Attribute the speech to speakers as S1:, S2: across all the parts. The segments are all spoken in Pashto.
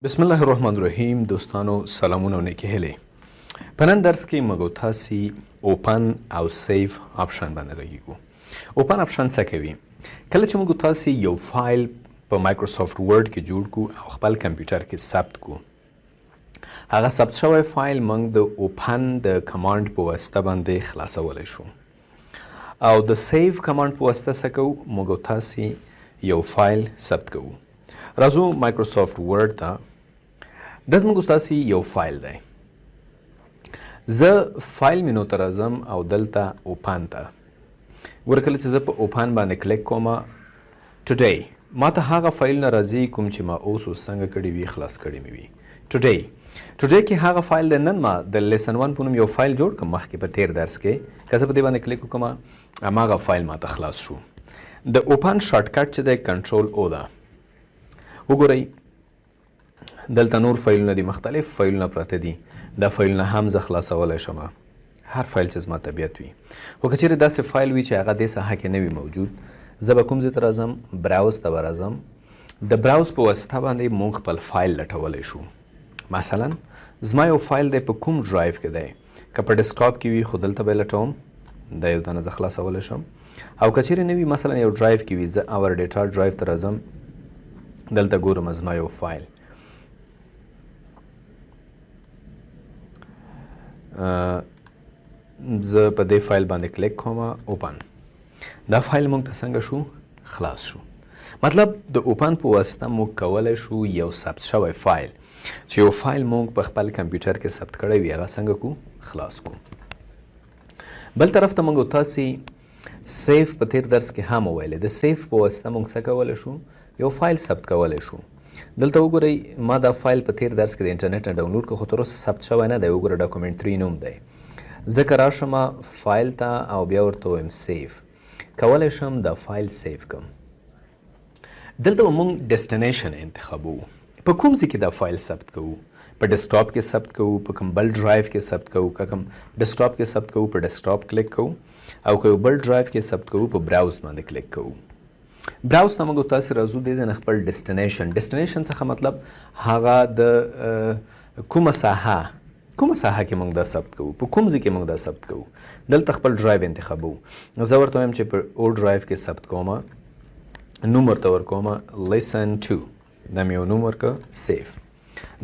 S1: بسم الله الرحمن الرحیم. دوستانو سلامونه او نیکې هیلې. په نن درس کې موږ تاسې اوپن او سیف آپشن باندې غږیږو. اوپن آپشن څه کوي؟ کله چې موږ تاسې یو فایل په مایکروسافت ورډ کې جوړ کو او خپل کمپیوټر کې ثبت کو، هغه ثبت شوی فایل موږ د اوپن د کمانډ په واسطه باندې خلاصولی شو. او د سیف کمانډ په واسطه څه کوو؟ موږ تاسې یو فایل ثبت کوو. راځو مایکروسافت ورډ ته. دا زموږ ستاسې یو فایل دی. زه فایل مینو ته راځم او دلته اوپن ته ګوره. کله چې زه په اوپن باندې کلیک کوم، ټوډی ما ته هغه فایلونه راځي کوم چې ما اوس څنګه کړي وي، خلاص کړي مې وي. ټوډی کې هغه فایل دی. نن ما د لیسن 1 په نوم یو فایل جوړ کړم مخکې په تیر درس کې. که زه په دې باندې کلیک وکړم هماغه فایل ما ته خلاص شو. د اوپن شارټ کټ چې دی کنټرول او ده. وګورئ دلته نور فایلونه دي، مختلف فایلونه پراته دي. دا فایلونه هم زه خلاصولی شم، هر فایل چې زما طبیعت وي. خو که چیرې داسې فایل وي چې هغه دې ساحه کې نه وي موجود، زه به کوم ځای ته راځم؟ براوز ته به راځم. د براوز په واسطه باندې موږ خپل فایل لټولی شو. مثلا زما یو فایل دی په کوم ډرایو کې دی. که په ډیسکټاپ کې وي خو دلته به یې لټوم، دا یو دانه زه خلاصولی شم. او که چیرې نه وي، مثلا یو ډرایو کې وي، زه اور ډیټا ډرایو ته راځم. دلته ګورم زما یو فایل، زه په دې فایل باندې کلیک کوم، اوپن. دا فایل موږ ته څنګه شو؟ خلاص شو. مطلب د اوپن په واسطه موږ کولی شو یو ثبت شوی فایل چې یو فایل موږ په خپل کمپیوټر کې ثبت کړی وي، هغه څنګه کو؟ خلاص کو. بل طرف ته موږ تاسې سیف په تیر درس کې هم وویلې. د سیف په واسطه موږ څه کولی شو؟ یو فایل ثبت کولی شو. دلته وګورئ ما دا فایل په تیر درس کې د انټرنیټ نه ډاونلوډ کړ، خو تر اوسه ثبت شوی نه دی. وګوره ډاکومنټ 3 نوم دی. زه که راشم فایل ته او بیا ورته ووایم سیف، کولی شم دا فایل سیف کړم. دلته به موږ ډیسټینیشن انتخابوو. په کوم ځای کې دا فایل ثبت کوو؟ په ډیسکټاپ کې ثبت کوو، په کوم بل ډرایو کې ثبت کوو. که کوم ډیسکټاپ کې ثبت کوو په ډیسکټاپ کلیک کوو، او که یو بل ډرایو کې ثبت کوو په براوز باندې کلیک کوو. براوز ته موږ تاسې راځو. دې ځای نه خپل ډیسټینیشن څخه مطلب هغه د کومه ساحه کې موږ دا ثبت کوو، په کوم ځای کې موږ دا ثبت کوو. دلته خپل ډرایو انتخابوو. زه ورته وایم چې په او ډرایو کې ثبت کوم، نوم ورته ورکوم لیسن 2. دا مې یو نوم ورکړه سیف.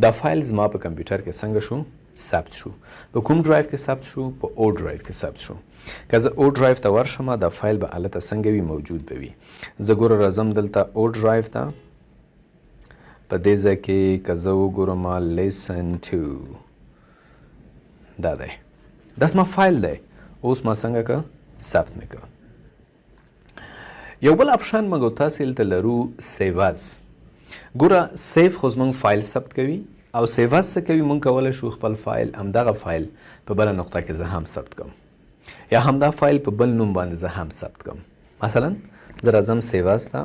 S1: دا فایل زما په کمپیوټر کې څنګه شو؟ ثبت شو. په کوم ډرایو کې ثبت شو؟ په او ډرایو کې ثبت شو. که زه او ډرایو ته ورشم دا فایل به هلته څنګه وي؟ موجود به وي. زه ګوره راځم دلته او ډرایو ته. په دې ځای کې که زه وګورم لیسن 2 دا دی. دا زما فایل دی. اوس ما څنګه که؟ ثبت مې که. یو بل آپشن موږ تاسې دلته لرو سیواز. ګوره سیف خو زموږ فایل ثبت کوي، او سیواز څه کوي؟ موږ کولی شو خپل فایل همدغه فایل په بله نقطه کې زه هم ثبت کړم، یا همدا فایل په بل نوم باندې زه هم ثبت کړم. مثلا زه راځم سیواز ته،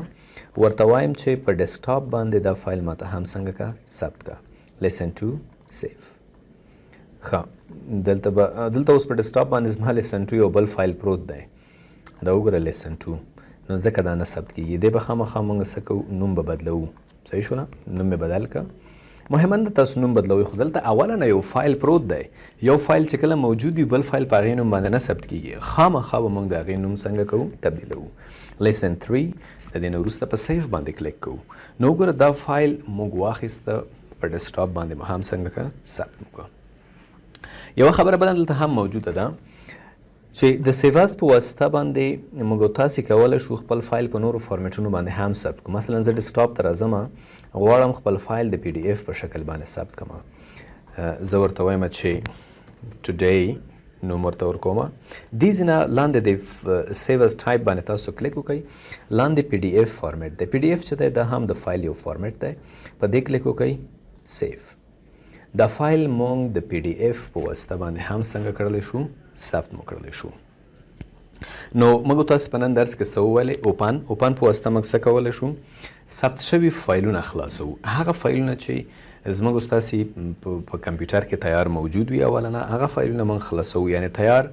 S1: ورته وایم چې په ډیسکټاپ باندې دا فایل ماته هم څنګه که؟ ثبت که لیسن 2 سیف. ښه دلته اوس په ډیسکټاپ باندې زما لیسن 2 یو بل فایل پروت دی. دا وګوره لیسن 2. نو ځکه دا نه ثبت کېږي. دې به خامخا موږ څه کوو؟ نوم به بدلوو. صحیح شوله؟ نوم مې بدل که. مهمه ده تاسو نوم بدلوئ، خو دلته اوله نه یو فایل پروت دی. یو فایل چې کله موجود وي بل فایل په هغې نوم باندې نه ثبت کېږي. خامخا به موږ د هغې نوم څنګه کوو؟ تبدیلوو. لیسن 3. د دې نه وروسته په سیف باندې کلیک کوو. نو وګوره دا فایل موږ واخیسته، په ډیسکټاپ باندې به هم څنګه که؟ ثبت وکړو. یوه خبره بله دلته هم موجوده ده چې د سیواز په واسطه باندې موږ تاسې کولی شو خپل فایل په نورو فارمیټونو باندې هم ثبت کړو. مثلا زه ډیسکټاپ ته راځم، غواړم خپل فایل د پی ډي اف په شکل باندې ثبت کړم. زه ورته وایم چې ټوډی نوم ورته ورکوم. دې ځای نه لاندې د سیو از ټایپ باندې تاسو کلیک وکړئ. لاندې پی ډي اف فارمیټ دی. پی ډي اف چې دی دا هم د فایل یو فارمیټ دی. په دې کلیک وکړئ سیف. دا فایل موږ د پی ډي اف په واسطه باندې هم څنګه کړلی شو؟ ثبت مو کړلی شو. نو موږ تاسو په نن درس کې څه وویلې؟ اوپن په واسطه موږ څه کولی شو؟ ثبت شوي فایلونه خلاصوو. هغه فایلونه چې زموږ ستاسې په کمپیوټر کې تیار موجود وي، اوله نه هغه فایلونه موږ خلاصوو. یعنې تیار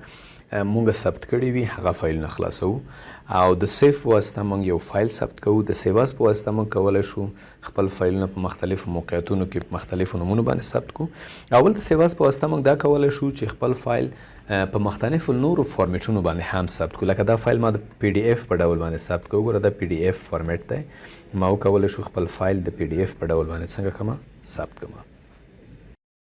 S1: مونږ ثبت کړي وي هغه فایلونه خلاصوو. او د سیف په واسطه موږ یو فایل ثبت کوو. د سیواز په واسطه موږ کولی شو خپل فایلونه په مختلفو موقعیتونو کې په مختلفو نومونو باندې ثبت کوو. اول د سیواز په واسطه موږ دا کولی شو چې خپل فایل په مختلفو نورو فارمیټونو باندې هم ثبت کړو. لکه دا فایل ما د پی ډي اف په ډول باندې ثبت کړو. ګوره دا پی ډي اف فارمیټ دی. ما وکولی شو خپل فایل د پی ډي اف په ډول باندې څنګه کړم ثبت کړم.